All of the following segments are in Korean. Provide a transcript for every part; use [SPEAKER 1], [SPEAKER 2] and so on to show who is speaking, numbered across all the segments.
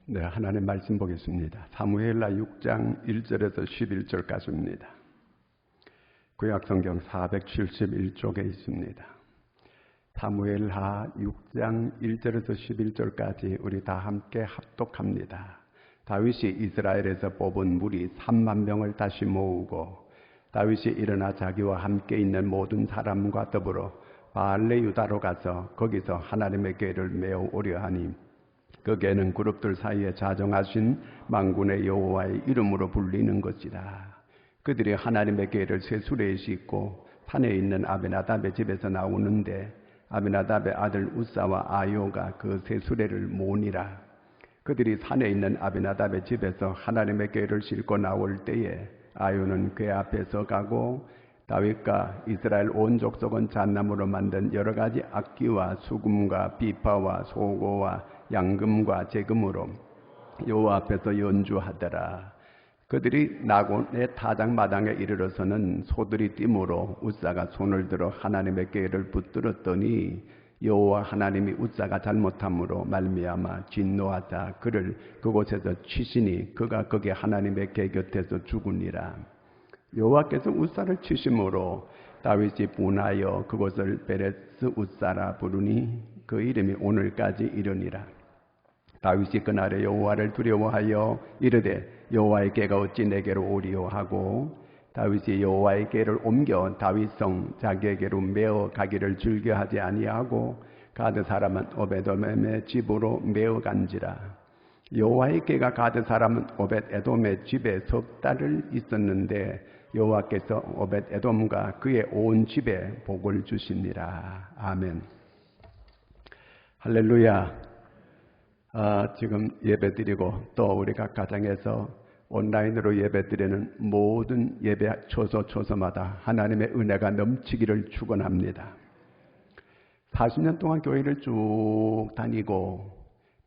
[SPEAKER 1] 네, 하나님 말씀 보겠습니다. 사무엘하 6장 1절에서 11절까지입니다. 구약성경 471쪽에 있습니다. 사무엘하 6장 1절에서 11절까지 우리 다 함께 합독합니다. 다윗이 이스라엘에서 뽑은 무리 3만 명을 다시 모으고 다윗이 일어나 자기와 함께 있는 모든 사람과 더불어 바알레 유다로 가서 거기서 하나님의 궤를 메어 오려 하니 그 궤는 그룹들 사이에 자정하신 만군의 여호와의 이름으로 불리는 것이라. 그들이 하나님의 궤를 쇠수레에 싣고 산에 있는 아비나답의 집에서 나오는데 아비나답의 아들 우사와 아요가 그 쇠수레를 모으니라. 그들이 산에 있는 아비나답의 집에서 하나님의 궤를 싣고 나올 때에 아요는 궤 앞에 서가고 다윗과 이스라엘 온 족속은 잣나무로 만든 여러 가지 악기와 수금과 비파와 소고와 양금과 제금으로 여호와 앞에서 연주하더라. 그들이 나곤의 타작마당에 이르러서는 소들이 띠므로 우사가 손을 들어 하나님의 궤를 붙들었더니 여호와 하나님이 우사가 잘못함으로 말미암아 진노하자 그를 그곳에서 치시니 그가 거기 하나님의 궤 곁에서 죽으니라. 여호와께서 우사를 치심으로 다윗이 분하여 그곳을 베레스 우사라 부르니 그 이름이 오늘까지 이르니라. 다윗이 그날에 여호와를 두려워하여 이르되 여호와의 궤가 어찌 내게로 오리요 하고 다윗이 여호와의 궤를 옮겨 다윗성 자기에게로 메어 가기를 즐겨하지 아니하고 가드 사람은 오벳에돔의 집으로 메어 간지라. 여호와의 궤가 가드 사람은 오벳에돔의 집에 석 달을 있었는데 여호와께서 오벳에돔과 그의 온 집에 복을 주시니라. 아멘. 할렐루야. 지금 예배드리고 또 우리 각 가정에서 온라인으로 예배드리는 모든 예배 초소마다 하나님의 은혜가 넘치기를 축원합니다. 40년 동안 교회를 쭉 다니고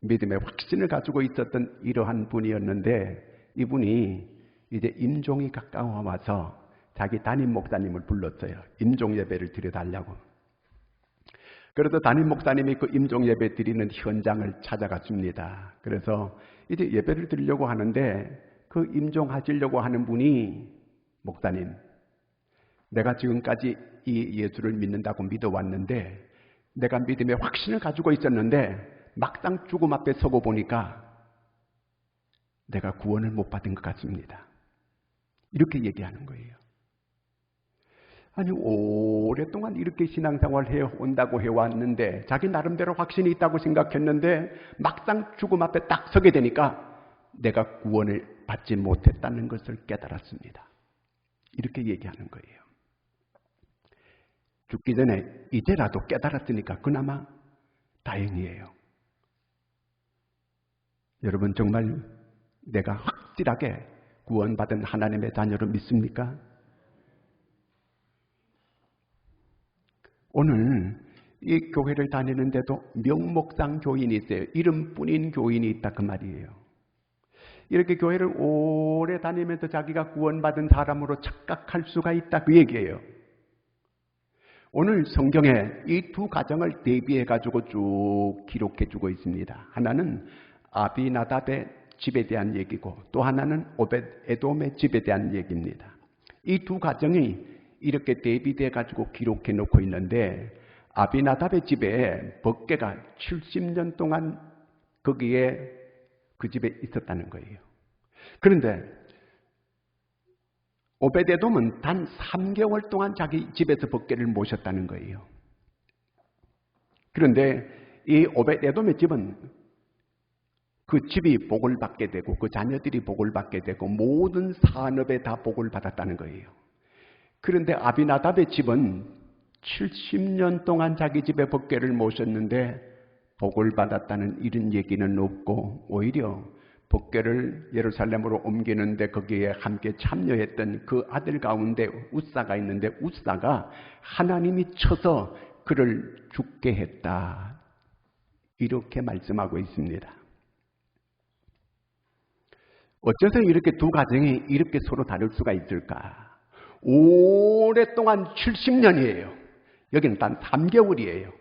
[SPEAKER 1] 믿음의 확신을 가지고 있었던 이러한 분이었는데 이분이 이제 임종이 가까워 와서 자기 담임 목사님을 불렀어요. 임종 예배를 드려달라고. 그래서 담임 목사님이 그 임종 예배 드리는 현장을 찾아갔습니다. 그래서 이제 예배를 드리려고 하는데 그 임종하시려고 하는 분이 목사님, 내가 지금까지 이 예수를 믿는다고 믿어왔는데 내가 믿음의 확신을 가지고 있었는데 막상 죽음 앞에 서고 보니까 내가 구원을 못 받은 것 같습니다. 이렇게 얘기하는 거예요. 아니 오랫동안 이렇게 신앙생활을 해온다고 해왔는데 자기 나름대로 확신이 있다고 생각했는데 막상 죽음 앞에 딱 서게 되니까 내가 구원을 받지 못했다는 것을 깨달았습니다. 이렇게 얘기하는 거예요. 죽기 전에 이제라도 깨달았으니까 그나마 다행이에요. 여러분 정말 내가 확실하게 구원받은 하나님의 자녀로 믿습니까? 오늘 이 교회를 다니는데도 명목상 교인이 있어요. 이름뿐인 교인이 있다 그 말이에요. 이렇게 교회를 오래 다니면서 자기가 구원받은 사람으로 착각할 수가 있다 그 얘기예요. 오늘 성경에 이 두 가정을 대비해 가지고 쭉 기록해 주고 있습니다. 하나는 아비나답의 집에 대한 얘기고 또 하나는 오벳에돔의 집에 대한 얘기입니다. 이 두 가정이 이렇게 대비돼 가지고 기록해 놓고 있는데 아비나답의 집에 법궤가 70년 동안 거기에 그 집에 있었다는 거예요. 그런데 오벳에돔은 단 3개월 동안 자기 집에서 법궤를 모셨다는 거예요. 그런데 이 오벳에돔의 집은 그 집이 복을 받게 되고 그 자녀들이 복을 받게 되고 모든 산업에 다 복을 받았다는 거예요. 그런데 아비나답의 집은 70년 동안 자기 집에 법궤를 모셨는데 복을 받았다는 이런 얘기는 없고 오히려 법궤를 예루살렘으로 옮기는데 거기에 함께 참여했던 그 아들 가운데 우사가 있는데 우사가 하나님이 쳐서 그를 죽게 했다. 이렇게 말씀하고 있습니다. 어째서 이렇게 두 가정이 이렇게 서로 다를 수가 있을까? 오랫동안 70년이에요. 여기는 단 3개월이에요.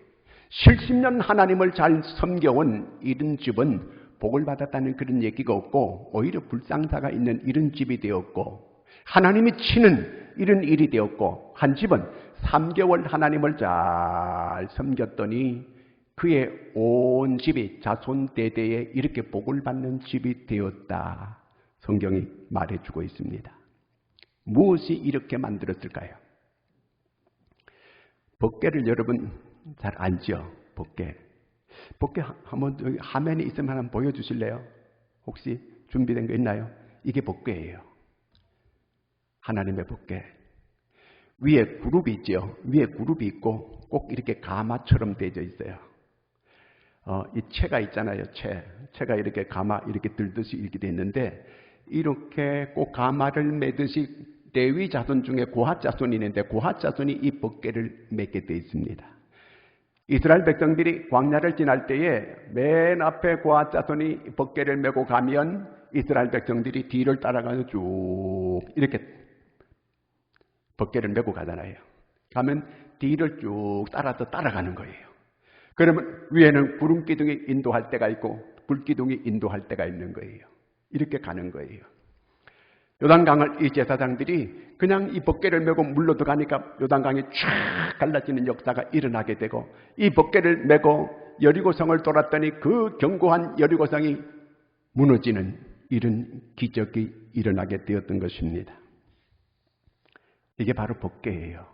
[SPEAKER 1] 70년 하나님을 잘 섬겨온 이런 집은 복을 받았다는 그런 얘기가 없고 오히려 불상사가 있는 이런 집이 되었고 하나님이 치는 이런 일이 되었고 한 집은 3개월 하나님을 잘 섬겼더니 그의 온 집이 자손대대에 이렇게 복을 받는 집이 되었다. 성경이 말해주고 있습니다. 무엇이 이렇게 만들었을까요? 법궤를 여러분 잘 알죠? 법궤. 법궤 한번 화면에 있으면 한번 보여주실래요? 혹시 준비된 거 있나요? 이게 법궤예요. 하나님의 법궤. 위에 그룹이 있죠. 위에 그룹이 있고 꼭 이렇게 가마처럼 되어 있어요. 이 채가 있잖아요. 채가 이렇게 가마 이렇게 들듯이 이렇게 돼 있는데 이렇게 꼭 가마를 매듯이 레위 자손 중에 고핫 자손이 있는데 고핫 자손이 이 법궤를 맺게 되어 있습니다. 이스라엘 백성들이 광야를 지날 때에 맨 앞에 고핫 자손이 법궤를 메고 가면 이스라엘 백성들이 뒤를 따라가서 쭉 이렇게 법궤를 메고 가잖아요. 가면 뒤를 쭉 따라서 따라가는 거예요. 그러면 위에는 구름 기둥이 인도할 때가 있고 불 기둥이 인도할 때가 있는 거예요. 이렇게 가는 거예요. 요단강을 이 제사장들이 그냥 이 법궤를 메고 물로 들어가니까 요단강이 쫙 갈라지는 역사가 일어나게 되고 이 법궤를 메고 여리고성을 돌았더니 그 견고한 여리고성이 무너지는 이런 기적이 일어나게 되었던 것입니다. 이게 바로 법궤예요.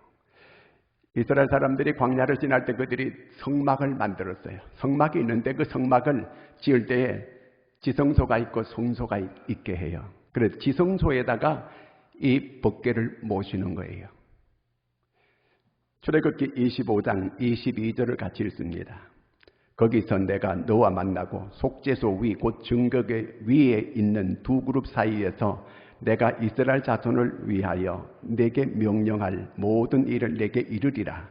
[SPEAKER 1] 이스라엘 사람들이 광야를 지날 때 그들이 성막을 만들었어요. 성막이 있는데 그 성막을 지을 때에 지성소가 있고 성소가 있게 해요. 그래서 지성소에다가 이 법궤를 모시는 거예요. 출애굽기 25장 22절을 같이 읽습니다. 거기서 내가 너와 만나고 속죄소 위 곧 증거궤 위에 있는 두 그룹 사이에서 내가 이스라엘 자손을 위하여 내게 명령할 모든 일을 내게 이르리라.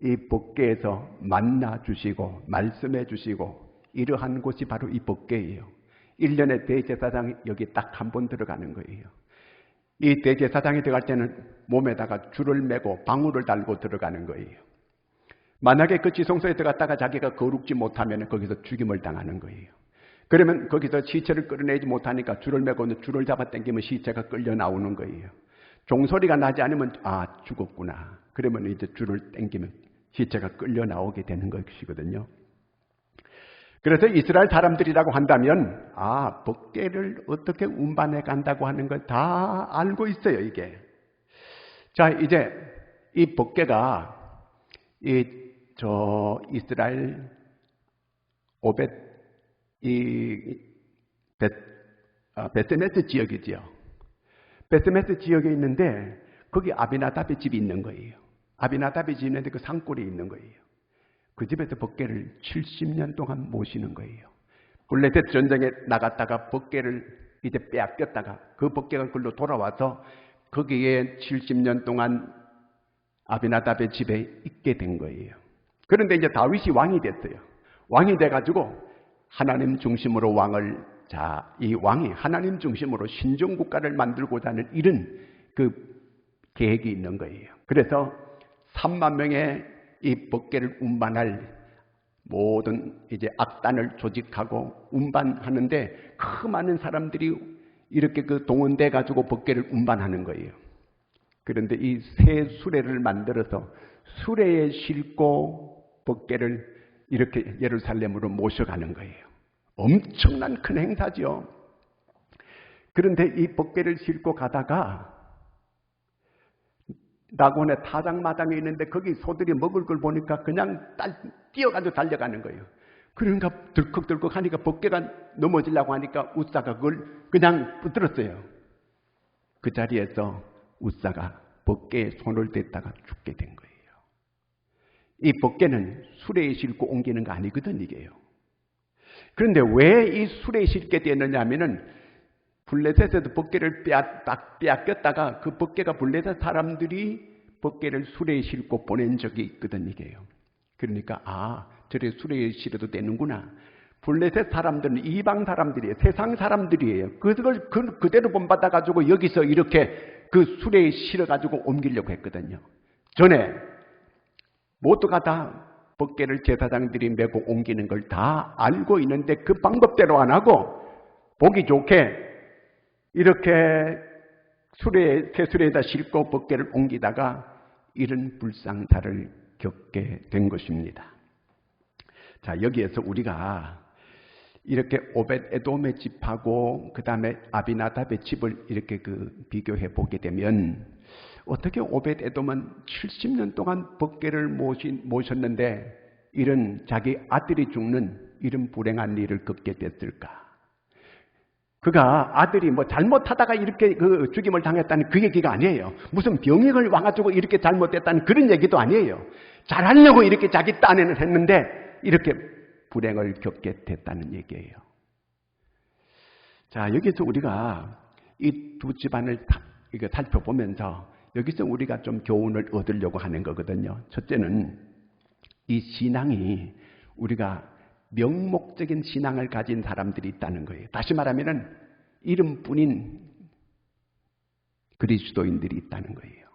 [SPEAKER 1] 이 법궤에서 만나 주시고 말씀해 주시고 이러한 곳이 바로 이 법궤예요. 1년에 대제사장이 여기 딱 한 번 들어가는 거예요. 이 대제사장이 들어갈 때는 몸에다가 줄을 매고 방울을 달고 들어가는 거예요. 만약에 그 지성소에 들어갔다가 자기가 거룩지 못하면 거기서 죽임을 당하는 거예요. 그러면 거기서 시체를 끌어내지 못하니까 줄을 매고 줄을 잡아 당기면 시체가 끌려 나오는 거예요. 종소리가 나지 않으면 죽었구나. 그러면 이제 줄을 당기면 시체가 끌려 나오게 되는 것이거든요. 그래서 이스라엘 사람들이라고 한다면 법궤를 어떻게 운반해 간다고 하는 걸 다 알고 있어요. 이게. 자, 이제 이 법궤가 이스라엘 베스메스 지역이지요. 베스메스 지역에 있는데 거기 아비나답의 집이 있는 거예요. 아비나답의 집이 있는데 그 산골에 있는 거예요. 그 집에서 법궤를 70년 동안 모시는 거예요. 블레셋 전쟁에 나갔다가 법궤를 이제 빼앗겼다가 그 법궤가 글로 돌아와서 거기에 70년 동안 아비나답의 집에 있게 된 거예요. 그런데 이제 다윗이 왕이 됐어요. 왕이 돼가지고 하나님 중심으로 이 왕이 하나님 중심으로 신정국가를 만들고자 하는 이런 그 계획이 있는 거예요. 그래서 3만 명의 이 법궤를 운반할 모든 이제 악단을 조직하고 운반하는데 그 많은 사람들이 이렇게 그 동원돼 가지고 법궤를 운반하는 거예요. 그런데 이 새 수레를 만들어서 수레에 싣고 법궤를 이렇게 예루살렘으로 모셔가는 거예요. 엄청난 큰 행사죠. 그런데 이 법궤를 싣고 가다가 낙원의 타작마당에 있는데 거기 소들이 먹을 걸 보니까 그냥 뛰어가지고 달려가는 거예요. 그러니까 덜컥덜컥 하니까 법궤가 넘어지려고 하니까 웃사가 그걸 그냥 붙들었어요. 그 자리에서 웃사가 법궤에 손을 댔다가 죽게 된 거예요. 이 법궤는 수레에 싣고 옮기는 거 아니거든 이게요. 그런데 왜 이 수레에 싣게 되느냐 하면은 블레셋에서 법궤를 빼앗겼다가 그 법궤가 블레셋 사람들이 법궤를 수레에 싣고 보낸 적이 있거든 이게요. 그러니까 저래 수레에 실어도 되는구나. 블레셋 사람들은 이방 사람들이에요. 세상 사람들이에요. 그걸 그대로 본받아 가지고 여기서 이렇게 그 수레에 실어 가지고 옮기려고 했거든요. 전에 모두가 다 법궤를 제사장들이 메고 옮기는 걸 다 알고 있는데 그 방법대로 안 하고 보기 좋게 이렇게 새수레에다 싣고 법궤를 옮기다가 이런 불상사를 겪게 된 것입니다. 자, 여기에서 우리가 이렇게 오벳 에돔의 집하고 그 다음에 아비나답의 집을 이렇게 비교해 보게 되면 어떻게 오벳 에돔은 70년 동안 법궤를 모셨는데 이런 자기 아들이 죽는 이런 불행한 일을 겪게 됐을까? 그가 아들이 잘못하다가 이렇게 죽임을 당했다는 그 얘기가 아니에요. 무슨 병이 와가지고 이렇게 잘못됐다는 그런 얘기도 아니에요. 잘하려고 이렇게 자기 딴에는 했는데 이렇게 불행을 겪게 됐다는 얘기예요. 자, 여기서 우리가 이 두 집안을 살펴보면서 여기서 우리가 좀 교훈을 얻으려고 하는 거거든요. 첫째는 이 신앙이 우리가 명목적인 신앙을 가진 사람들이 있다는 거예요. 다시 말하면 이름뿐인 그리스도인들이 있다는 거예요.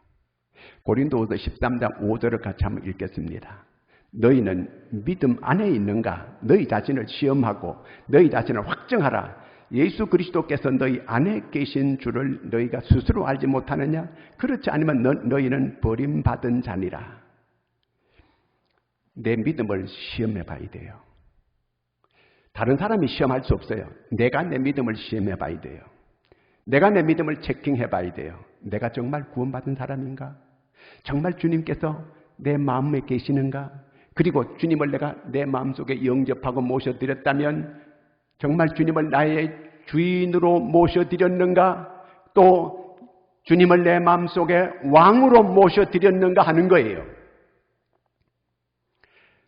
[SPEAKER 1] 고린도후서 13장 5절을 같이 한번 읽겠습니다. 너희는 믿음 안에 있는가? 너희 자신을 시험하고 너희 자신을 확증하라. 예수 그리스도께서 너희 안에 계신 줄을 너희가 스스로 알지 못하느냐? 그렇지 않으면 너희는 버림받은 자니라. 내 믿음을 시험해 봐야 돼요. 다른 사람이 시험할 수 없어요. 내가 내 믿음을 시험해 봐야 돼요. 내가 내 믿음을 체킹해 봐야 돼요. 내가 정말 구원받은 사람인가? 정말 주님께서 내 마음에 계시는가? 그리고 주님을 내가 내 마음속에 영접하고 모셔드렸다면 정말 주님을 나의 주인으로 모셔드렸는가? 또 주님을 내 마음속에 왕으로 모셔드렸는가 하는 거예요.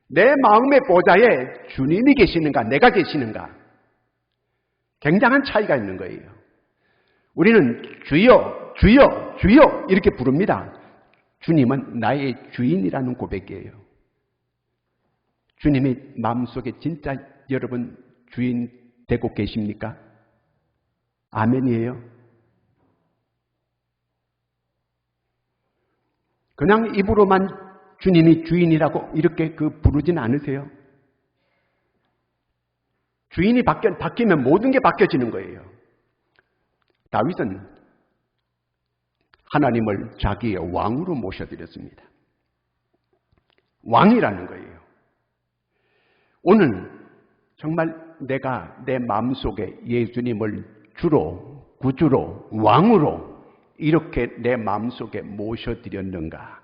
[SPEAKER 1] 내 마음의 보좌에 주님이 계시는가? 내가 계시는가? 굉장한 차이가 있는 거예요. 우리는 주여, 주여, 주여 이렇게 부릅니다. 주님은 나의 주인이라는 고백이에요. 주님이 마음속에 진짜 여러분 주인 되고 계십니까? 아멘이에요. 그냥 입으로만 주님이 주인이라고 이렇게 부르진 않으세요? 주인이 바뀌면 모든 게 바뀌어지는 거예요. 다윗은 하나님을 자기의 왕으로 모셔드렸습니다. 왕이라는 거예요. 오늘 정말 내가 내 마음속에 예수님을 주로, 구주로, 왕으로 이렇게 내 마음속에 모셔드렸는가?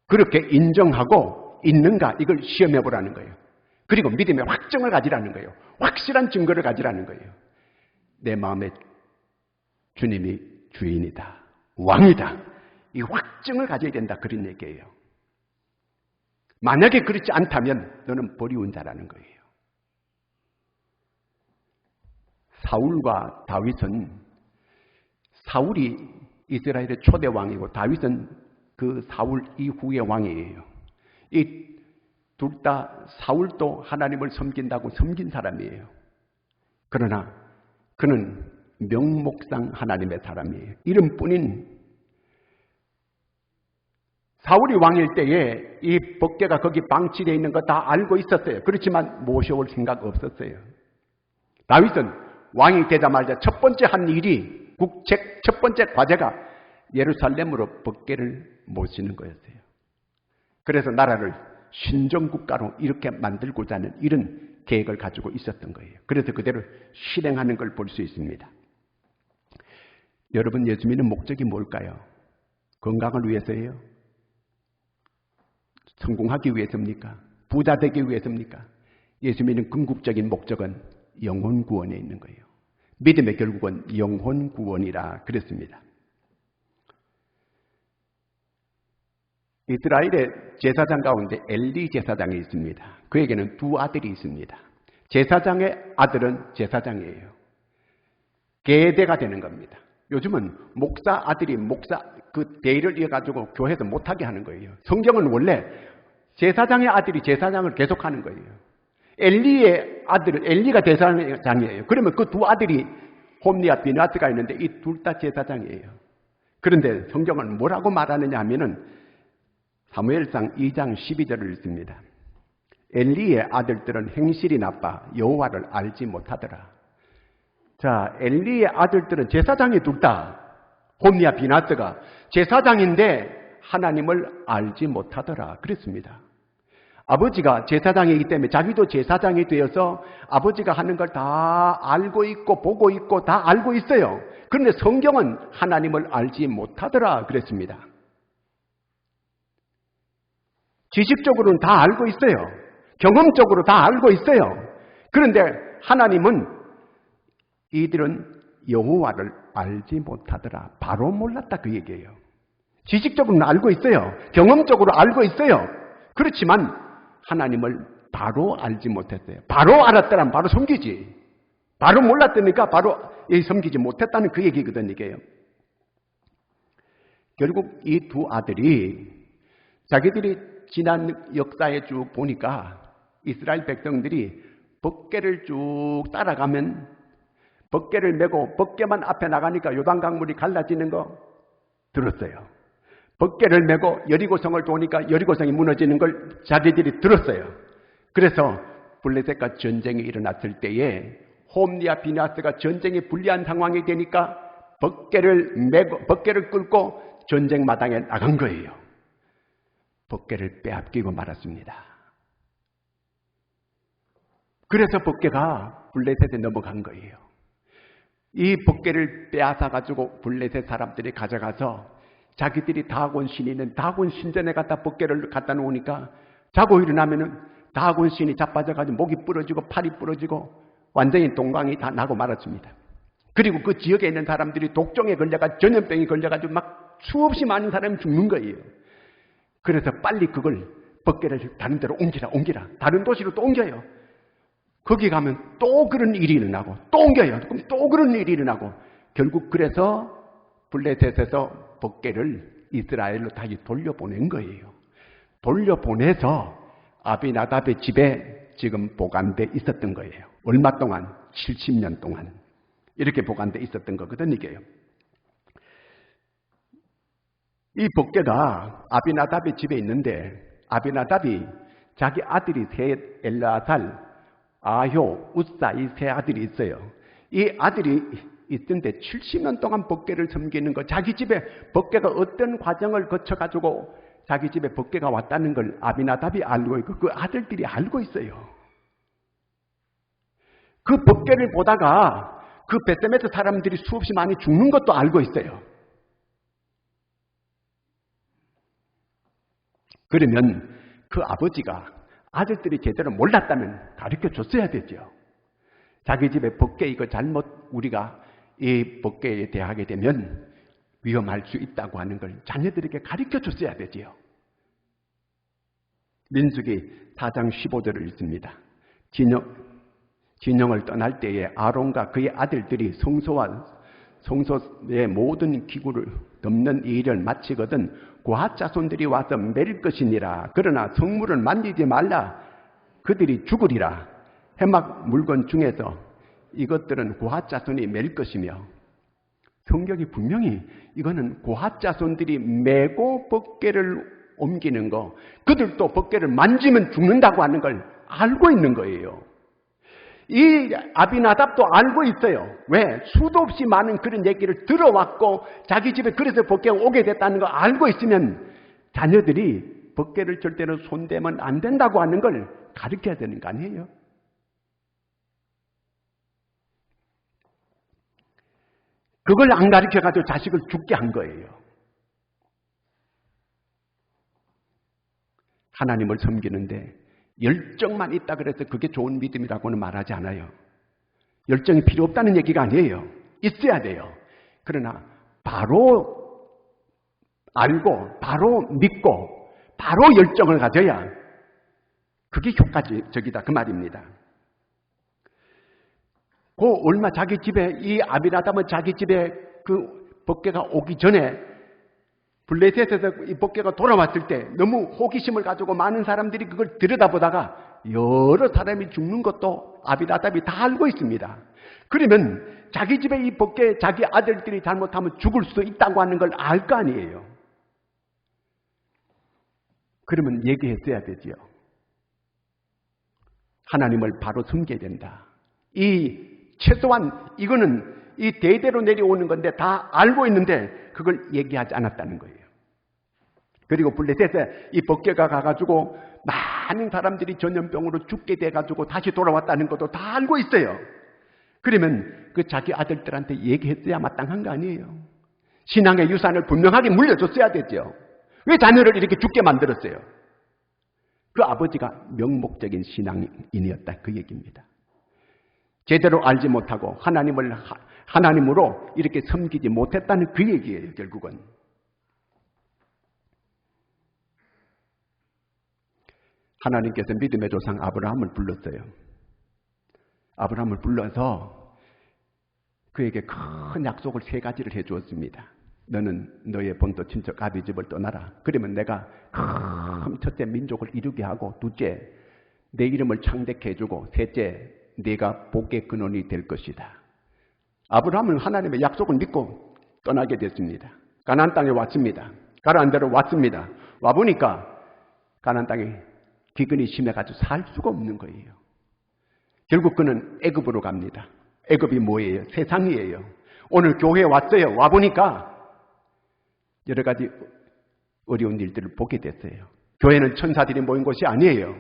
[SPEAKER 1] 그렇게 인정하고 있는가? 이걸 시험해 보라는 거예요. 그리고 믿음의 확증을 가지라는 거예요. 확실한 증거를 가지라는 거예요. 내 마음에 주님이 주인이다. 왕이다. 이 확증을 가져야 된다. 그런 얘기예요. 만약에 그렇지 않다면 너는 버리운 자라는 거예요. 사울과 다윗은 사울이 이스라엘의 초대 왕이고 다윗은 그 사울 이후의 왕이에요. 이 둘 다 사울도 하나님을 섬긴다고 섬긴 사람이에요. 그러나 그는 명목상 하나님의 사람이에요. 이름뿐인 사울이 왕일 때에 이 법궤가 거기 방치되어 있는 거 다 알고 있었어요. 그렇지만 모셔올 생각 없었어요. 다윗은 왕이 되자마자 첫 번째 한 일이 첫 번째 과제가 예루살렘으로 법궤를 모시는 거였어요. 그래서 나라를 신정국가로 이렇게 만들고자 하는 이런 계획을 가지고 있었던 거예요. 그래서 그대로 실행하는 걸 볼 수 있습니다. 여러분 예수 믿는 목적이 뭘까요? 건강을 위해서예요? 성공하기 위해서입니까? 부자 되기 위해서입니까? 예수 믿는 궁극적인 목적은 영혼 구원에 있는 거예요. 믿음의 결국은 영혼 구원이라 그랬습니다. 이스라엘의 제사장 가운데 엘리 제사장이 있습니다. 그에게는 두 아들이 있습니다. 제사장의 아들은 제사장이에요. 계대가 되는 겁니다. 요즘은 목사 아들이 그 대의를 이어가지고 교회에서 못하게 하는 거예요. 성경은 원래 제사장의 아들이 제사장을 계속하는 거예요. 엘리의 아들은 엘리가 제사장이에요. 그러면 그 두 아들이 홈리와 비나스가 있는데 이 둘 다 제사장이에요. 그런데 성경은 뭐라고 말하느냐 하면은 사무엘상 2장 12절을 읽습니다. 엘리의 아들들은 행실이 나빠 여호와를 알지 못하더라. 자, 엘리의 아들들은 제사장이 둘 다, 홈리와 비나스가 제사장인데 하나님을 알지 못하더라 그랬습니다. 아버지가 제사장이기 때문에 자기도 제사장이 되어서 아버지가 하는 걸 다 알고 있고 보고 있고 다 알고 있어요. 그런데 성경은 하나님을 알지 못하더라 그랬습니다. 지식적으로는 다 알고 있어요. 경험적으로 다 알고 있어요. 그런데 하나님은 이들은 여호와를 알지 못하더라. 바로 몰랐다 그 얘기예요. 지식적으로는 알고 있어요. 경험적으로 알고 있어요. 그렇지만 하나님을 바로 알지 못했어요. 바로 알았더라면 바로 섬기지. 바로 몰랐다니까 바로 섬기지 못했다는 그 얘기거든 이게요. 결국 이 두 아들이 자기들이 지난 역사에 쭉 보니까 이스라엘 백성들이 법궤를 쭉 따라가면 법궤를 메고 법궤만 앞에 나가니까 요단강물이 갈라지는 거 들었어요. 법궤를 메고 여리고성을 도니까 여리고성이 무너지는 걸 자기들이 들었어요. 그래서 블레셋과 전쟁이 일어났을 때에 홈리와 비나스가 전쟁이 불리한 상황이 되니까 법궤를 끌고 전쟁 마당에 나간 거예요. 법궤를 빼앗기고 말았습니다. 그래서 법궤가 블레셋에 넘어간 거예요. 이 법궤를 빼앗아 가지고 블레셋 사람들이 가져가서 자기들이 다곤 신이 있는 다곤 신전에 갖다 법궤를 갖다 놓으니까 자고 일어나면은 다곤 신이 자빠져 가지고 목이 부러지고 팔이 부러지고 완전히 동광이 다 나고 말았습니다. 그리고 그 지역에 있는 사람들이 독종에 걸려가 전염병이 걸려가지고 막 수없이 많은 사람이 죽는 거예요. 그래서 빨리 그걸 법궤를 다른 데로 옮기라. 다른 도시로 또 옮겨요. 거기 가면 또 그런 일이 일어나고 또 옮겨요. 그럼 또 그런 일이 일어나고 결국 그래서 블레셋에서 법궤를 이스라엘로 다시 돌려보낸 거예요. 돌려보내서 아비나답의 집에 지금 보관돼 있었던 거예요. 얼마 동안? 70년 동안 이렇게 보관돼 있었던 거거든 이게요. 이 법궤가 아비나답의 집에 있는데 아비나답이 자기 아들이 셋, 엘르아살, 아효, 우사 이 세 아들이 있어요. 이 아들이 있던데 70년 동안 법궤를 섬기는 거, 자기 집에 법궤가 어떤 과정을 거쳐가지고 자기 집에 법궤가 왔다는 걸 아비나답이 알고 있고 그 아들들이 알고 있어요. 그 법궤를 보다가 그 베세메스 사람들이 수없이 많이 죽는 것도 알고 있어요. 그러면 그 아버지가 아들들이 제대로 몰랐다면 가르쳐 줬어야 되죠. 자기 집에 법궤 이거 잘못 우리가 이 법궤에 대하게 되면 위험할 수 있다고 하는 걸 자녀들에게 가르쳐 줬어야 되지요. 민수기 4장 15절을 읽습니다. 진영을 떠날 때에 아론과 그의 아들들이 성소의 모든 기구를 덮는 일을 마치거든 고핫 자손들이 와서 맬 것이니라. 그러나 성물을 만지지 말라. 그들이 죽으리라. 해막 물건 중에서 이것들은 고핫 자손이 맬 것이며, 성경이 분명히 이거는 고핫 자손들이 메고 법궤를 옮기는 거, 그들도 법궤를 만지면 죽는다고 하는 걸 알고 있는 거예요. 이 아비나답도 알고 있어요. 왜? 수도 없이 많은 그런 얘기를 들어왔고 자기 집에 그래서 법궤가 오게 됐다는 걸 알고 있으면 자녀들이 법궤를 절대로 손대면 안 된다고 하는 걸 가르쳐야 되는 거 아니에요? 그걸 안 가르쳐가지고 자식을 죽게 한 거예요. 하나님을 섬기는데 열정만 있다 그래서 그게 좋은 믿음이라고는 말하지 않아요. 열정이 필요 없다는 얘기가 아니에요. 있어야 돼요. 그러나 바로 알고 바로 믿고 바로 열정을 가져야 그게 효과적이다 그 말입니다. 그 얼마 자기 집에 이 아비나답은 자기 집에 그 법궤가 오기 전에 블레셋에서 이 법궤가 돌아왔을 때 너무 호기심을 가지고 많은 사람들이 그걸 들여다보다가 여러 사람이 죽는 것도 아비나답이 다 알고 있습니다. 그러면 자기 집에 이 법궤 자기 아들들이 잘못하면 죽을 수도 있다고 하는 걸 알 거 아니에요. 그러면 얘기했어야 되지요. 하나님을 바로 섬겨야 된다. 최소한 이거는 이 대대로 내려오는 건데 다 알고 있는데 그걸 얘기하지 않았다는 거예요. 그리고 블레셋에 이 법궤가 가가지고 많은 사람들이 전염병으로 죽게 돼가지고 다시 돌아왔다는 것도 다 알고 있어요. 그러면 그 자기 아들들한테 얘기했어야 마땅한 거 아니에요. 신앙의 유산을 분명하게 물려줬어야 되죠. 왜 자녀를 이렇게 죽게 만들었어요? 그 아버지가 명목적인 신앙인이었다, 그 얘기입니다. 제대로 알지 못하고 하나님으로 이렇게 섬기지 못했다는 그 얘기예요, 결국은. 하나님께서 믿음의 조상 아브라함을 불렀어요. 아브라함을 불러서 그에게 큰 약속을 3가지를 해주었습니다. 너는 너의 본토 친척 아비 집을 떠나라. 그러면 내가 큰 첫째 민족을 이루게 하고, 둘째 내 이름을 창대케 해주고, 셋째 네가 복의 근원이 될 것이다. 아브라함은 하나님의 약속을 믿고 떠나게 됐습니다. 가나안 땅에 왔습니다. 가라앉은 대로 왔습니다. 와보니까 가나안 땅에 기근이 심해가지고 살 수가 없는 거예요. 결국 그는 애굽으로 갑니다. 애굽이 뭐예요? 세상이에요. 오늘 교회에 왔어요. 와보니까 여러 가지 어려운 일들을 보게 됐어요. 교회는 천사들이 모인 곳이 아니에요.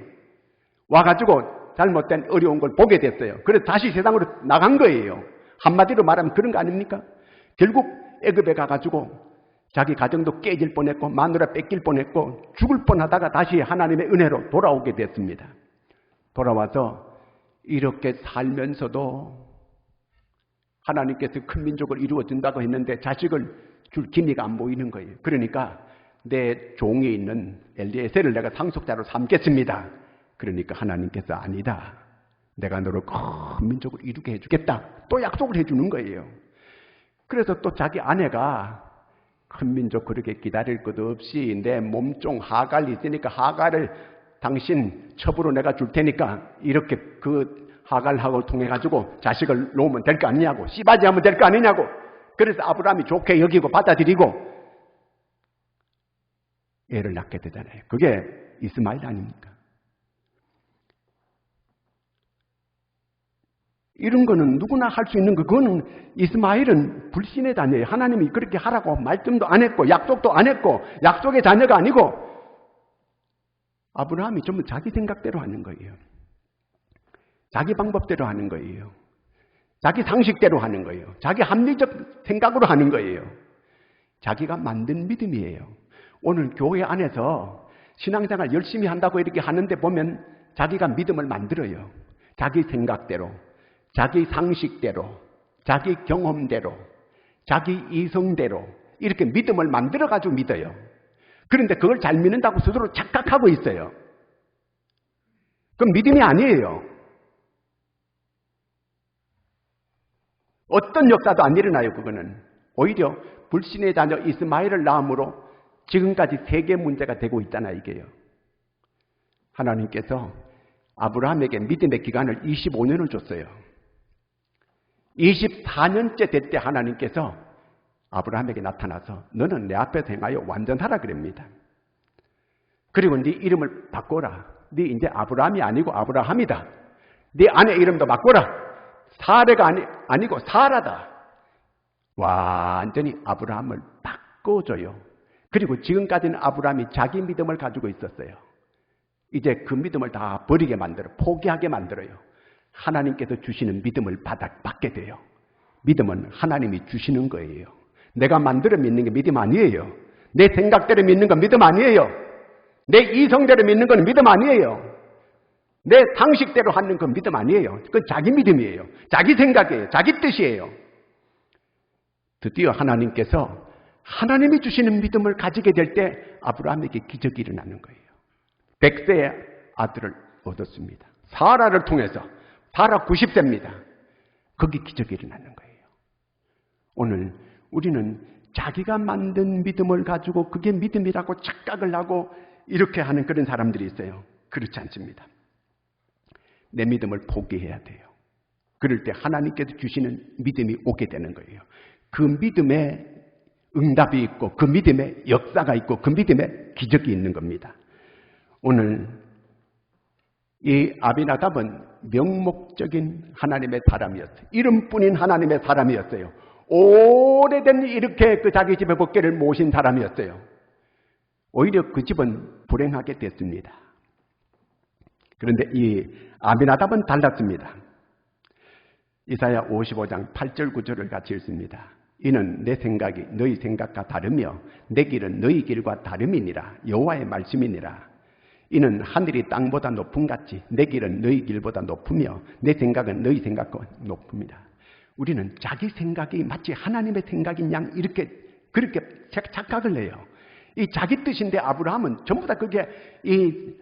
[SPEAKER 1] 와가지고 잘못된 어려운 걸 보게 됐어요. 그래서 다시 세상으로 나간 거예요. 한마디로 말하면 그런 거 아닙니까? 결국 애굽에 가가지고 자기 가정도 깨질 뻔했고 마누라 뺏길 뻔했고 죽을 뻔하다가 다시 하나님의 은혜로 돌아오게 됐습니다. 돌아와서 이렇게 살면서도 하나님께서 큰 민족을 이루어준다고 했는데 자식을 줄 기미가 안 보이는 거예요. 그러니까 내 종이 있는 엘리에셀을 내가 상속자로 삼겠습니다. 그러니까 하나님께서 아니다. 내가 너를 큰 민족을 이루게 해주겠다. 또 약속을 해주는 거예요. 그래서 또 자기 아내가 큰 민족 그렇게 기다릴 것 없이 내 몸종 하갈이 있으니까 하갈을 당신 첩으로 내가 줄 테니까 이렇게 그 하갈하고 통해 가지고 자식을 놓으면 될 거 아니냐고, 씨바지하면 될 거 아니냐고. 그래서 아브라함이 좋게 여기고 받아들이고 애를 낳게 되잖아요. 그게 이스마엘 아닙니까? 이런 거는 누구나 할 수 있는 거. 그거는 이스마엘은 불신의 자녀예요. 하나님이 그렇게 하라고 말씀도 안 했고 약속도 안 했고 약속의 자녀가 아니고 아브라함이 전부 자기 생각대로 하는 거예요. 자기 방법대로 하는 거예요. 자기 상식대로 하는 거예요. 자기 합리적 생각으로 하는 거예요. 자기가 만든 믿음이에요. 오늘 교회 안에서 신앙생활 열심히 한다고 이렇게 하는데 보면 자기가 믿음을 만들어요. 자기 생각대로, 자기 상식대로, 자기 경험대로, 자기 이성대로 이렇게 믿음을 만들어가지고 믿어요. 그런데 그걸 잘 믿는다고 스스로 착각하고 있어요. 그건 믿음이 아니에요. 어떤 역사도 안 일어나요. 그거는 오히려 불신의 자녀 이스마엘을 낳음으로 지금까지 세계 문제가 되고 있잖아요. 이게요. 하나님께서 아브라함에게 믿음의 기간을 25년을 줬어요. 24년째 될 때 하나님께서 아브라함에게 나타나서 너는 내 앞에서 행하여 완전하라 그럽니다. 그리고 네 이름을 바꿔라. 네 이제 아브라함이 아니고 아브라함이다. 네 아내 이름도 바꿔라. 사레가 아니고 사라다. 완전히 아브라함을 바꿔줘요. 그리고 지금까지는 아브라함이 자기 믿음을 가지고 있었어요. 이제 그 믿음을 다 버리게 만들어, 포기하게 만들어요. 하나님께서 주시는 믿음을 받게 돼요. 믿음은 하나님이 주시는 거예요. 내가 만들어 믿는 게 믿음 아니에요. 내 생각대로 믿는 건 믿음 아니에요. 내 이성대로 믿는 건 믿음 아니에요. 내 상식대로 하는 건 믿음 아니에요. 그건 자기 믿음이에요. 자기 생각이에요. 자기 뜻이에요. 드디어 하나님께서 하나님이 주시는 믿음을 가지게 될 때 아브라함에게 기적이 일어나는 거예요. 100세의 아들을 얻었습니다. 사라를 통해서. 사라 90세입니다. 거기 기적이 일어나는 거예요. 오늘 우리는 자기가 만든 믿음을 가지고 그게 믿음이라고 착각을 하고 이렇게 하는 그런 사람들이 있어요. 그렇지 않습니다. 내 믿음을 포기해야 돼요. 그럴 때 하나님께서 주시는 믿음이 오게 되는 거예요. 그 믿음에 응답이 있고 그 믿음에 역사가 있고 그 믿음에 기적이 있는 겁니다. 오늘 이 아비나답은 명목적인 하나님의 사람이었어요. 이름뿐인 하나님의 사람이었어요. 오래된 이렇게 자기 집에 법궤를 모신 사람이었어요. 오히려 그 집은 불행하게 됐습니다. 그런데 이 아비나답은 달랐습니다. 이사야 55장 8절 9절을 같이 읽습니다. 이는 내 생각이 너희 생각과 다르며 내 길은 너희 길과 다름이니라. 여호와의 말씀이니라. 이는 하늘이 땅보다 높음 같이 내 길은 너희 길보다 높으며 내 생각은 너희 생각과 높습니다. 우리는 자기 생각이 마치 하나님의 생각인 양 그렇게 착각을 해요. 이 자기 뜻인데 아브라함은 전부 다 그게 이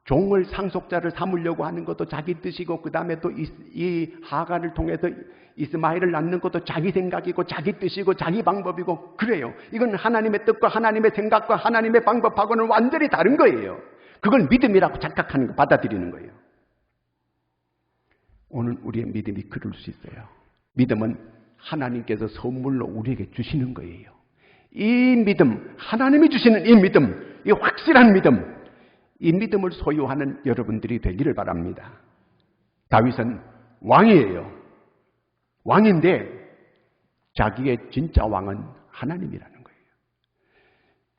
[SPEAKER 1] 종을 상속자를 삼으려고 하는 것도 자기 뜻이고, 그 다음에 또 이 하갈을 통해서 이스마엘을 낳는 것도 자기 생각이고 자기 뜻이고 자기 방법이고 그래요. 이건 하나님의 뜻과 하나님의 생각과 하나님의 방법하고는 완전히 다른 거예요. 그걸 믿음이라고 착각하는 거, 받아들이는 거예요. 오늘 우리의 믿음이 그럴 수 있어요. 믿음은 하나님께서 선물로 우리에게 주시는 거예요. 이 믿음, 하나님이 주시는 이 믿음, 이 확실한 믿음, 이 믿음을 소유하는 여러분들이 되기를 바랍니다. 다윗은 왕이에요. 왕인데 자기의 진짜 왕은 하나님이라는 거예요.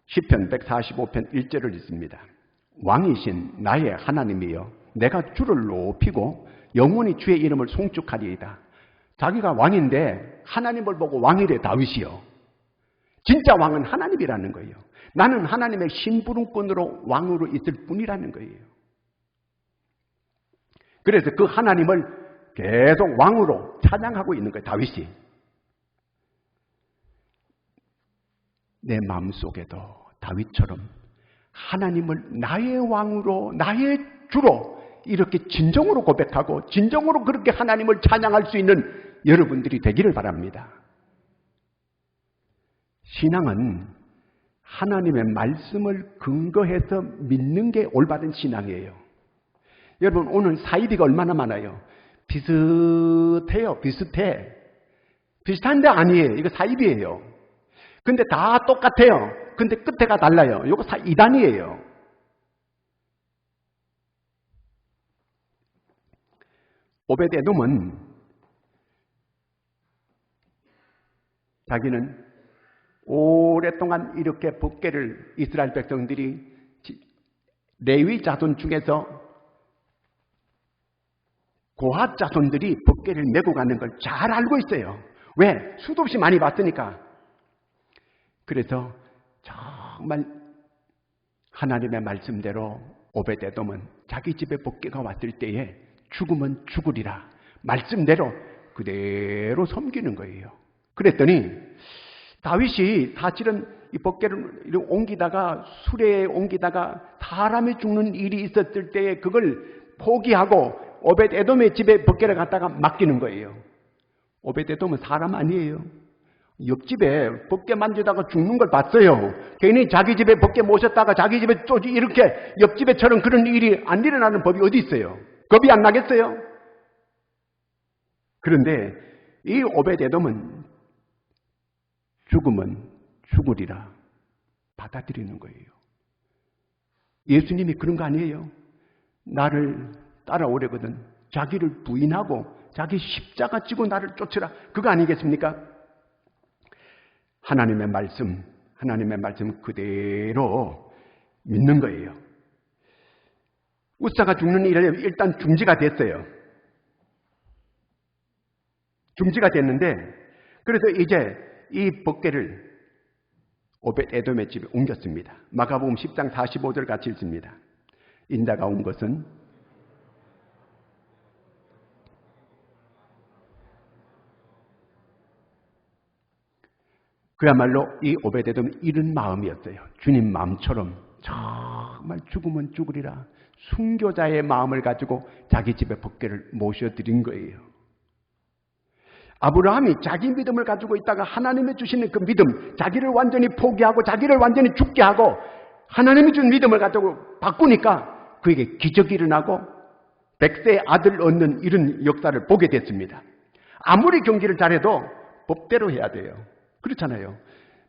[SPEAKER 1] 시편 145편 1절을 읽습니다. 왕이신 나의 하나님이여, 내가 주를 높이고 영원히 주의 이름을 송축하리이다. 자기가 왕인데 하나님을 보고 왕이래, 다윗이요. 진짜 왕은 하나님이라는 거예요. 나는 하나님의 심부름꾼으로 왕으로 있을 뿐이라는 거예요. 그래서 그 하나님을 계속 왕으로 찬양하고 있는 거예요, 다윗이. 내 마음속에도 다윗처럼 하나님을 나의 왕으로, 나의 주로 이렇게 진정으로 고백하고 진정으로 그렇게 하나님을 찬양할 수 있는 여러분들이 되기를 바랍니다. 신앙은 하나님의 말씀을 근거해서 믿는 게 올바른 신앙이에요. 여러분, 오늘 사이비가 얼마나 많아요? 비슷해요. 비슷해. 비슷한데 아니에요. 이거 사이비예요. 근데 다 똑같아요. 근데 끝에가 달라요. 이거 이단이에요. 오벳에돔은 자기는 오랫동안 이렇게 법궤를 이스라엘 백성들이 레위 자손 중에서 고핫 자손들이 법궤를 메고 가는 걸 잘 알고 있어요. 왜? 수도 없이 많이 봤으니까. 그래서 정말 하나님의 말씀대로 오벳에돔은 자기 집에 법궤가 왔을 때에 죽으면 죽으리라 말씀대로 그대로 섬기는 거예요. 그랬더니 다윗이 사실은 이 법궤를 옮기다가 수레에 옮기다가 사람이 죽는 일이 있었을 때에 그걸 포기하고 오벳에돔의 집에 법궤를 갖다가 맡기는 거예요. 오벳에돔은 사람 아니에요. 옆집에 법궤 만지다가 죽는 걸 봤어요. 괜히 자기 집에 법궤 모셨다가 자기 집에 또 이렇게 옆집에처럼 그런 일이 안 일어나는 법이 어디 있어요? 겁이 안 나겠어요? 그런데 이 오벳에돔은 죽으면 죽으리라 받아들이는 거예요. 예수님이 그런 거 아니에요? 나를 따라오려거든 자기를 부인하고 자기 십자가 지고 나를 쫓으라, 그거 아니겠습니까? 하나님의 말씀 그대로 믿는 거예요. 우사가 죽는 일에 일단 중지가 됐어요. 중지가 됐는데, 그래서 이제 이 법궤를 오벳에돔의 집에 옮겼습니다. 마가복음 10장 45절 같이 읽습니다. 인자가 온 것은 그야말로 이 오벳에돔이 이런 마음이었어요. 주님 마음처럼 정말 죽으면 죽으리라 순교자의 마음을 가지고 자기 집에 법궤를 모셔드린 거예요. 아브라함이 자기 믿음을 가지고 있다가 하나님이 주시는 그 믿음, 자기를 완전히 포기하고 자기를 완전히 죽게 하고 하나님이 준 믿음을 가지고 바꾸니까 그에게 기적이 일어나고 100세의 아들 얻는 이런 역사를 보게 됐습니다. 아무리 경기를 잘해도 법대로 해야 돼요. 그렇잖아요.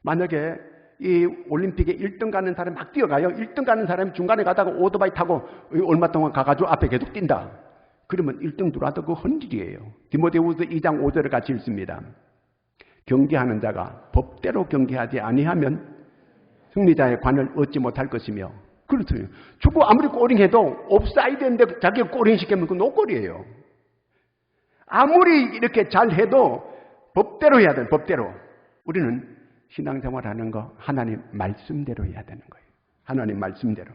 [SPEAKER 1] 만약에 이 올림픽에 1등 가는 사람이 막 뛰어가요. 1등 가는 사람이 중간에 가다가 오토바이 타고 얼마 동안 가가지고 앞에 계속 뛴다. 그러면 1등 들어와도 그 헌질이에요. 디모데후서 2장 5절을 같이 읽습니다. 경계하는 자가 법대로 경계하지 아니하면 승리자의 관을 얻지 못할 것이며. 그렇죠. 축구 아무리 골링해도 옵사이드인데 자기가 골링 시키면 그 노골이에요. 아무리 이렇게 잘해도 법대로 해야 돼요. 법대로. 우리는 신앙생활하는 거 하나님 말씀대로 해야 되는 거예요. 하나님 말씀대로.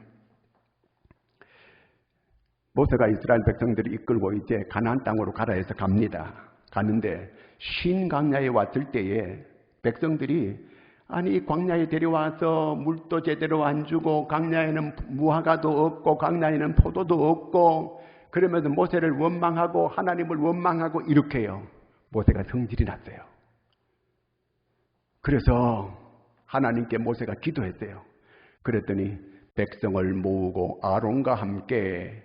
[SPEAKER 1] 모세가 이스라엘 백성들을 이끌고 이제 가나안 땅으로 가라 해서 갑니다. 가는데 신광야에 왔을 때에 백성들이 아니 이 광야에 데려와서 물도 제대로 안 주고 광야에는 무화과도 없고 광야에는 포도도 없고 그러면서 모세를 원망하고 하나님을 원망하고 이렇게 해요. 모세가 성질이 났어요. 그래서 하나님께 모세가 기도했어요. 그랬더니 백성을 모으고 아론과 함께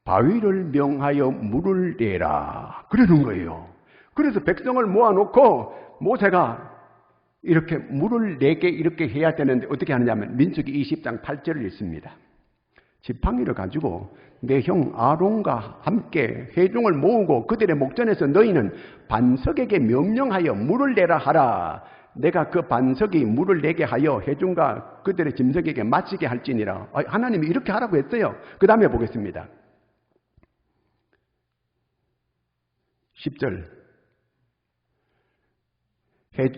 [SPEAKER 1] 바위를 명하여 물을 내라 그러는 거예요. 그래서 백성을 모아놓고 모세가 이렇게 물을 내게 이렇게 해야 되는데 어떻게 하느냐면 민수기 20장 8절을 읽습니다. 지팡이를 가지고 내 형 아론과 함께 회중을 모으고 그들의 목전에서 너희는 반석에게 명령하여 물을 내라 하라. 내가 그 반석이 물을 내게 하여 회중과 그들의 짐승에게 마시게 할지니라. 하나님이 이렇게 하라고 했어요. 그 다음에 보겠습니다. 10절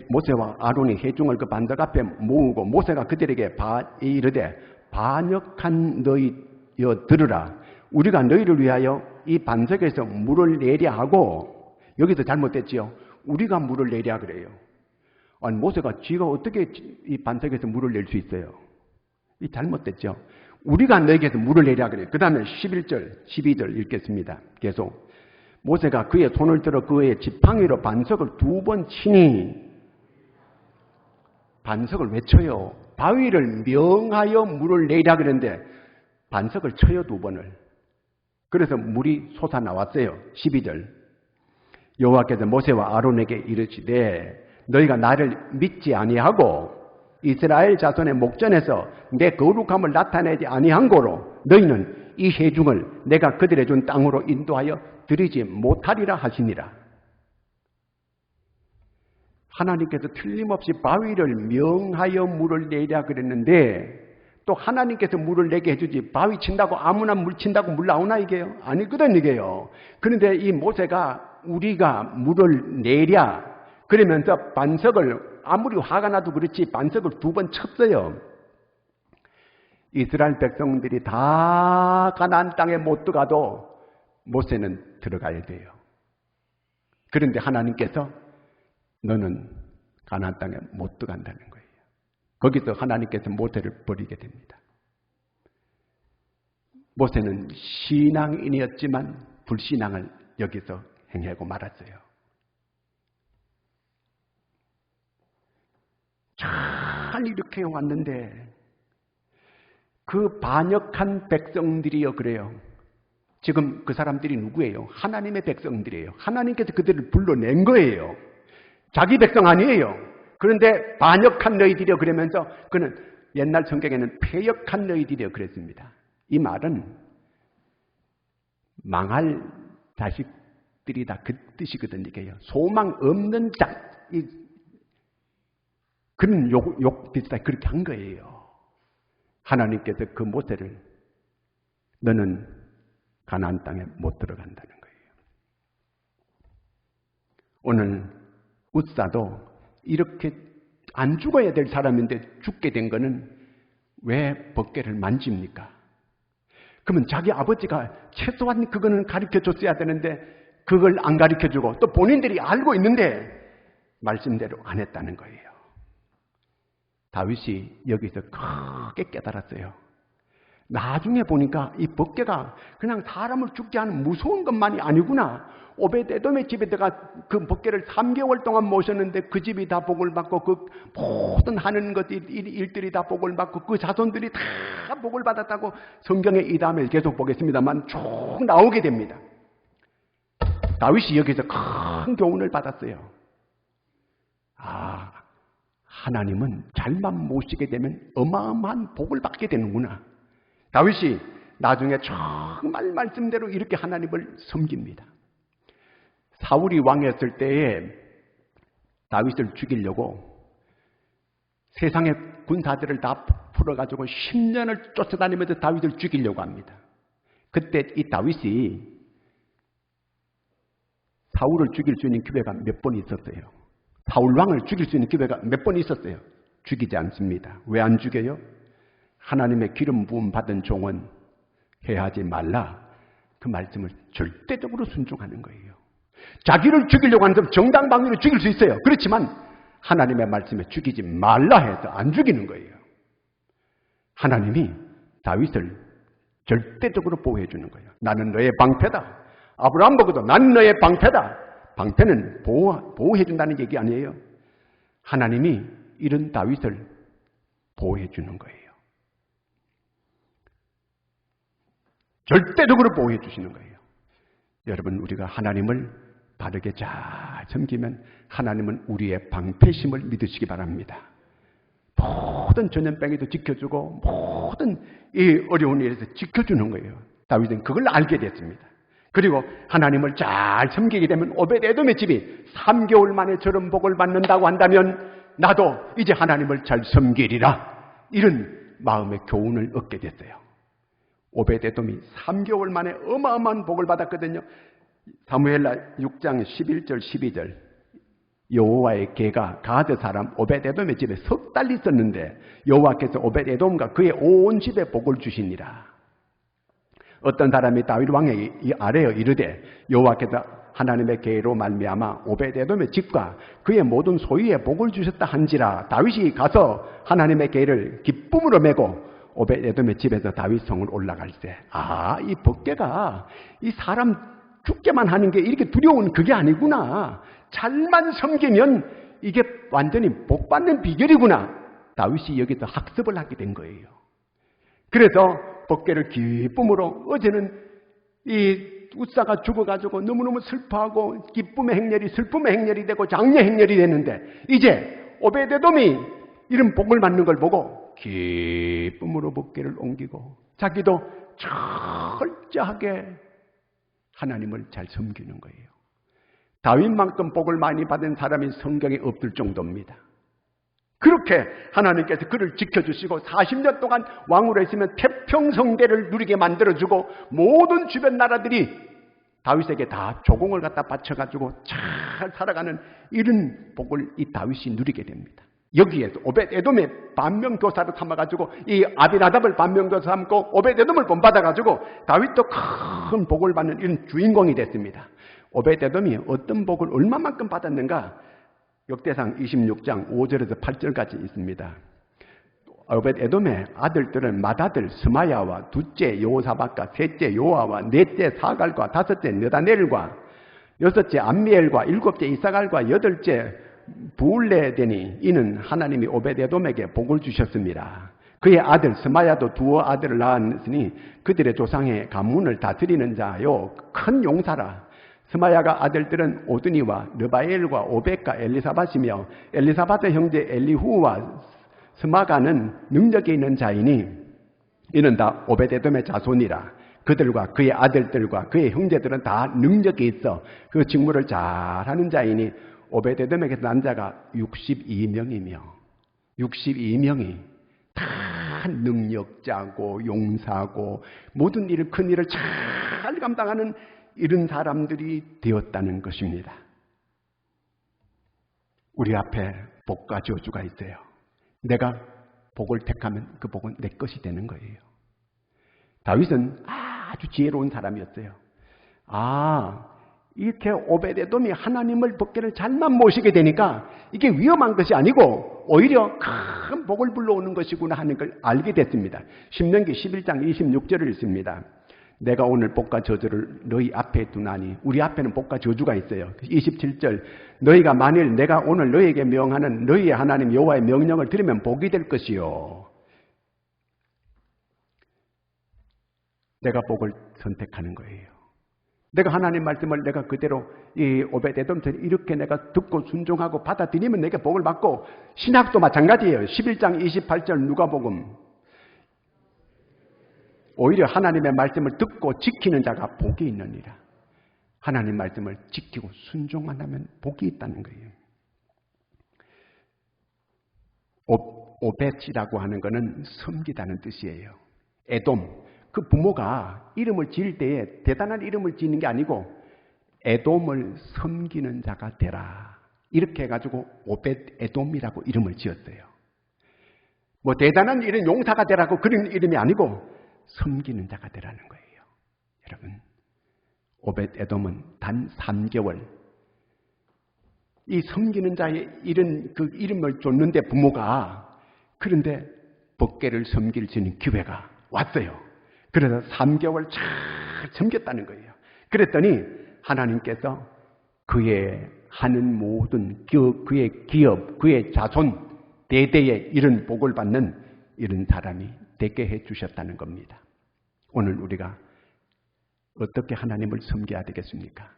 [SPEAKER 1] 모세와 아론이 회중을 그 반석 앞에 모으고 모세가 그들에게 이르되 반역한 너희여 들으라. 우리가 너희를 위하여 이 반석에서 물을 내려 하고 여기서 잘못됐지요. 우리가 물을 내려 그래요. 아니 모세가 쥐가 어떻게 이 반석에서 물을 낼 수 있어요? 이 잘못됐죠. 우리가 너희에게서 물을 내려 그래요. 그 다음에 11절 12절 읽겠습니다. 계속 모세가 그의 손을 들어 그의 지팡이로 반석을 2번 치니 반석을 왜 쳐요? 바위를 명하여 물을 내리라 그랬는데 반석을 쳐요 2번을. 그래서 물이 솟아나왔어요. 12절 여호와께서 모세와 아론에게 이르시되 너희가 나를 믿지 아니하고 이스라엘 자손의 목전에서 내 거룩함을 나타내지 아니한 고로 너희는 이 회중을 내가 그들에 준 땅으로 인도하여 드리지 못하리라 하시니라. 하나님께서 틀림없이 바위를 명하여 물을 내리라 그랬는데 또 하나님께서 물을 내게 해주지 바위 친다고 아무나 물 친다고 물 나오나 이게요? 아니거든 이게요. 그런데 이 모세가 우리가 물을 내랴 그러면서 반석을 아무리 화가 나도 그렇지 반석을 2번 쳤어요. 이스라엘 백성들이 다 가나안 땅에 못 들어가도 모세는 들어가야 돼요. 그런데 하나님께서 너는 가나안 땅에 못 들어간다는 거예요. 거기서 하나님께서 모세를 버리게 됩니다. 모세는 신앙인이었지만 불신앙을 여기서 행하고 말았어요. 잘 이렇게 왔는데 그 반역한 백성들이요 그래요. 지금 그 사람들이 누구예요? 하나님의 백성들이에요. 하나님께서 그들을 불러낸 거예요. 자기 백성 아니에요. 그런데 반역한 너희들이요 그러면서 그는 옛날 성경에는 패역한 너희들이요 그랬습니다. 이 말은 망할 자식들이다 그 뜻이거든요. 이게요. 소망 없는 그런 욕 비슷하게 그렇게 한 거예요. 하나님께서 그 모세를 너는 가나안 땅에 못 들어간다는 거예요. 오늘 웃사도 이렇게 안 죽어야 될 사람인데 죽게 된 거는 왜 법궤를 만집니까? 그러면 자기 아버지가 최소한 그거는 가르쳐 줬어야 되는데 그걸 안 가르쳐 주고 또 본인들이 알고 있는데 말씀대로 안 했다는 거예요. 다윗이 여기서 크게 깨달았어요. 나중에 보니까 이 법궤가 그냥 사람을 죽게 하는 무서운 것만이 아니구나. 오벳에돔의 집에 들어가 그 법궤를 3개월 동안 모셨는데 그 집이 다 복을 받고 그 모든 하는 일들이 다 복을 받고 그 자손들이 다 복을 받았다고 성경에 이 다음에 계속 보겠습니다만 쭉 나오게 됩니다. 다윗이 여기서 큰 교훈을 받았어요. 하나님은 잘만 모시게 되면 어마어마한 복을 받게 되는구나. 다윗이 나중에 정말 말씀대로 이렇게 하나님을 섬깁니다. 사울이 왕이었을 때에 다윗을 죽이려고 세상의 군사들을 다 풀어가지고 10년을 쫓아다니면서 다윗을 죽이려고 합니다. 그때 이 다윗이 사울을 죽일 수 있는 기회가 몇 번 있었어요. 사울 왕을 죽일 수 있는 기회가 몇 번 있었어요. 죽이지 않습니다. 왜 안 죽여요? 하나님의 기름 부음 받은 종은 해하지 말라. 그 말씀을 절대적으로 순종하는 거예요. 자기를 죽이려고 하는 사람 정당방위로 죽일 수 있어요. 그렇지만 하나님의 말씀에 죽이지 말라 해서 안 죽이는 거예요. 하나님이 다윗을 절대적으로 보호해 주는 거예요. 나는 너의 방패다. 아브라함 보고도 나는 너의 방패다. 방패는 보호해 준다는 얘기 아니에요. 하나님이 이런 다윗을 보호해 주는 거예요. 절대적으로 보호해 주시는 거예요. 여러분, 우리가 하나님을 바르게 잘 섬기면 하나님은 우리의 방패심을 믿으시기 바랍니다. 모든 전염병에도 지켜주고 모든 이 어려운 일에서 지켜주는 거예요. 다윗은 그걸 알게 됐습니다. 그리고 하나님을 잘 섬기게 되면 오벳에돔의 집이 3개월 만에 저런 복을 받는다고 한다면 나도 이제 하나님을 잘 섬기리라, 이런 마음의 교훈을 얻게 됐어요. 오벳에돔이 3개월 만에 어마어마한 복을 받았거든요. 사무엘하 6장 11절 12절 여호와의 개가 가드 사람 오벳에돔의 집에 석 달 있었는데 여호와께서 오벳에돔과 그의 온 집에 복을 주시니라. 어떤 사람이 다윗 왕의 아래에 이르되 여호와께서 하나님의 계로 말미암아 오벳에돔의 집과 그의 모든 소유에 복을 주셨다 한지라. 다윗이 가서 하나님의 계를 기쁨으로 메고 오벳에돔의 집에서 다윗 성을 올라갈세. 이 법궤가 이 사람 죽게만 하는 게 이렇게 두려운 그게 아니구나. 잘만 섬기면 이게 완전히 복받는 비결이구나. 다윗이 여기서 학습을 하게 된 거예요. 그래서 법궤를 기쁨으로, 어제는 이 웃사가 죽어가지고 너무너무 슬퍼하고 기쁨의 행렬이 슬픔의 행렬이 되고 장례 행렬이 됐는데 이제 오벳에돔이 이런 복을 받는 걸 보고 기쁨으로 법궤를 옮기고 자기도 철저하게 하나님을 잘 섬기는 거예요. 다윗만큼 복을 많이 받은 사람이 성경에 없을 정도입니다. 그렇게 하나님께서 그를 지켜주시고 40년 동안 왕으로 있으면 태평성대를 누리게 만들어주고 모든 주변 나라들이 다윗에게 다 조공을 갖다 바쳐가지고 잘 살아가는 이런 복을 이 다윗이 누리게 됩니다. 여기에서 오벳에돔의 반면교사로 삼아가지고 이 아비나답을 반면교사 삼고 오벳에돔을 본받아가지고 다윗도 큰 복을 받는 이런 주인공이 됐습니다. 오벳에돔이 어떤 복을 얼마만큼 받았는가? 역대상 26장 5절에서 8절까지 있습니다. 오벳에돔의 아들들은 맏아들 스마야와 둘째 여호사밧과 셋째 요아와 넷째 사갈과 다섯째 느다넬과 여섯째 암미엘과 일곱째 이사갈과 여덟째 부울레되니 이는 하나님이 오벳에돔에게 복을 주셨습니다. 그의 아들 스마야도 두어 아들을 낳았으니 그들의 조상의 가문을 다스리는 자요 큰 용사라. 스마야가 아들들은 오드니와 르바엘과 오벳과 엘리사밧이며 엘리사밧의 형제 엘리후와 스마가는 능력이 있는 자이니 이는 다 오벳에돔의 자손이라. 그들과 그의 아들들과 그의 형제들은 다 능력이 있어 그 직무를 잘하는 자이니 오벳에돔에게서 난 자가 62명이며 62명이 다 능력자고 용사고 모든 일을 큰 일을 잘 감당하는 이런 사람들이 되었다는 것입니다. 우리 앞에 복과 저주가 있어요. 내가 복을 택하면 그 복은 내 것이 되는 거예요. 다윗은 아주 지혜로운 사람이었어요. 이렇게 오벳에돔이 하나님을 법궤를 잘만 모시게 되니까 이게 위험한 것이 아니고 오히려 큰 복을 불러오는 것이구나 하는 걸 알게 됐습니다. 신명기 11장 26절을 읽습니다. 내가 오늘 복과 저주를 너희 앞에 두나니, 우리 앞에는 복과 저주가 있어요. 27절 너희가 만일 내가 오늘 너희에게 명하는 너희의 하나님 여호와의 명령을 들으면 복이 될 것이요. 내가 복을 선택하는 거예요. 내가 하나님 말씀을 내가 그대로 이 오벳에돔처럼 이렇게 내가 듣고 순종하고 받아들이면 내게 복을 받고, 신학도 마찬가지예요. 11장 28절 누가복음. 오히려 하나님의 말씀을 듣고 지키는 자가 복이 있느니라. 하나님 말씀을 지키고 순종만 하면 복이 있다는 거예요. 오벳이라고 하는 것은 섬기다는 뜻이에요. 에돔, 그 부모가 이름을 지을 때에 대단한 이름을 지는 게 아니고 에돔을 섬기는 자가 되라, 이렇게 해가지고 오벳 에돔이라고 이름을 지었어요. 뭐 대단한 이런 용사가 되라고 그런 이름이 아니고 섬기는 자가 되라는 거예요. 여러분, 오벳 에돔은 단 3개월 이 섬기는 자의 이런 그 이름을 줬는데 부모가, 그런데 법궤를 섬길 수 있는 기회가 왔어요. 그래서 3개월 잘 섬겼다는 거예요. 그랬더니 하나님께서 그의 하는 모든 그의 기업, 그의 자손 대대에 이런 복을 받는 이런 사람이 되게 해주셨다는 겁니다. 오늘 우리가 어떻게 하나님을 섬겨야 되겠습니까?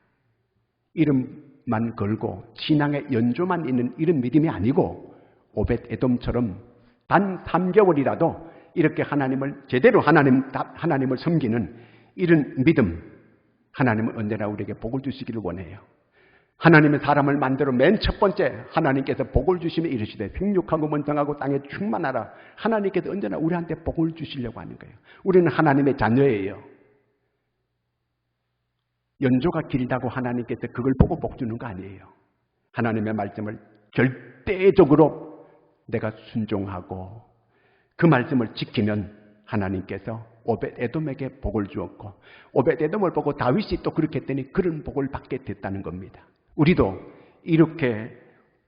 [SPEAKER 1] 이름만 걸고 신앙의 연조만 있는 이런 믿음이 아니고 오벳 에돔처럼 단 3개월이라도 이렇게 하나님을 제대로 하나님을 섬기는 이런 믿음, 하나님은 언제나 우리에게 복을 주시기를 원해요. 하나님의 사람을 만들어 맨 첫 번째 하나님께서 복을 주시며 이르시되 생육하고 번성하고 땅에 충만하라. 하나님께서 언제나 우리한테 복을 주시려고 하는 거예요. 우리는 하나님의 자녀예요. 연조가 길다고 하나님께서 그걸 보고 복 주는 거 아니에요. 하나님의 말씀을 절대적으로 내가 순종하고 그 말씀을 지키면 하나님께서 오벳 에돔에게 복을 주었고, 오벳 에돔을 보고 다윗이 또 그렇게 했더니 그런 복을 받게 됐다는 겁니다. 우리도 이렇게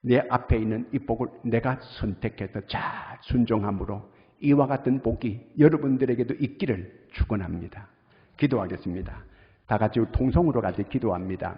[SPEAKER 1] 내 앞에 있는 이 복을 내가 선택해서 잘 순종함으로 이와 같은 복이 여러분들에게도 있기를 축원합니다. 기도하겠습니다. 다 같이 통성으로 같이 기도합니다.